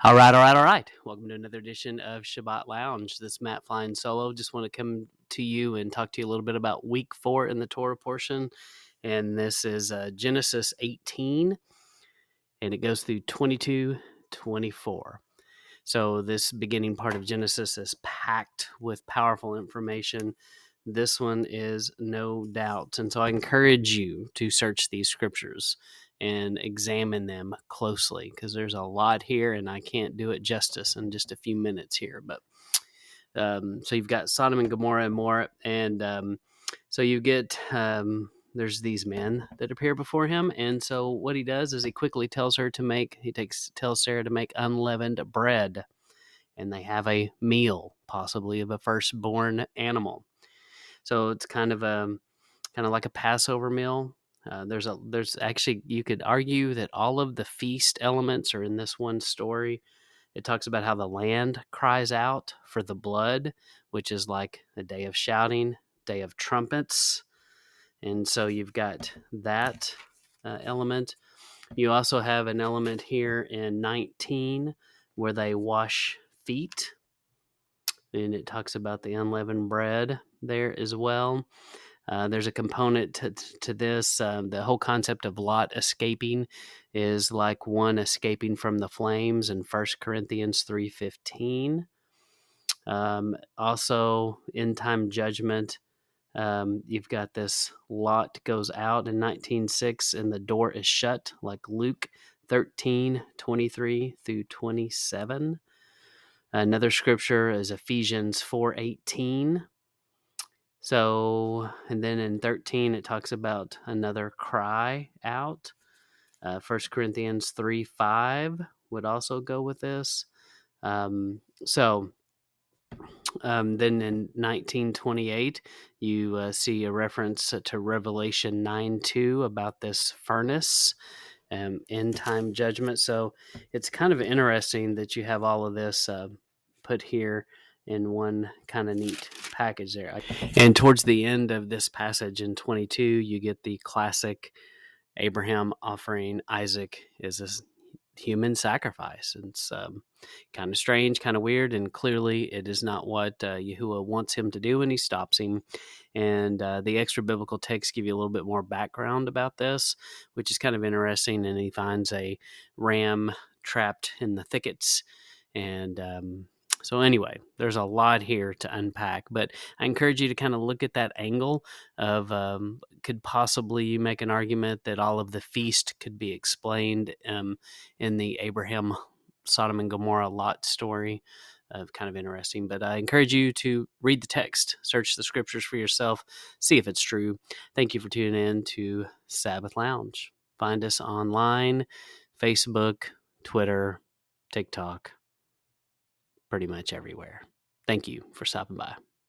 All right. Welcome to another edition of Shabbat Lounge. This is Matt flying solo. Just want to come to you and talk to you a little bit about week 4 in the Torah portion. And this is Genesis 18, and it goes through 22-24. So this beginning part of Genesis is packed with powerful information. This one is no doubt. And so I encourage you to search these scriptures and examine them closely, because there's a lot here and I can't do it justice in just a few minutes here. But so you've got Sodom and Gomorrah and more. And so you get, there's these men that appear before him. And so what he does is he quickly tells Sarah to make unleavened bread. And they have a meal, possibly of a firstborn animal. So it's kind of like a Passover meal. There's actually, you could argue that all of the feast elements are in this one story. It talks about how the land cries out for the blood, which is like a day of shouting, day of trumpets. And so you've got that element. You also have an element here in 19 where they wash feet, and it talks about the unleavened bread there as well. There's a component to this. The whole concept of Lot escaping is like one escaping from the flames in 1 Corinthians 3:15. Also, end time judgment. You've got this Lot goes out in 19:6 and the door is shut, like Luke 13:23-27. Another scripture is Ephesians 4:18. So, and then in 13, it talks about another cry out. 1 Corinthians 3:5 would also go with this. Then in 1928, you see a reference to Revelation 9:2 about this furnace, end time judgment. So it's kind of interesting that you have all of this put here in one kind of neat package there. And towards the end of this passage in 22, you get the classic Abraham offering Isaac as a human sacrifice. It's kind of strange, kind of weird, and clearly it is not what Yahuwah wants him to do, and he stops him. And the extra biblical texts give you a little bit more background about this, which is kind of interesting. And he finds a ram trapped in the thickets. And so anyway, there's a lot here to unpack, but I encourage you to kind of look at that angle of could possibly you make an argument that all of the feast could be explained in the Abraham, Sodom and Gomorrah, Lot story. Kind of interesting, but I encourage you to read the text, search the scriptures for yourself, see if it's true. Thank you for tuning in to Sabbath Lounge. Find us online, Facebook, Twitter, TikTok, pretty much everywhere. Thank you for stopping by.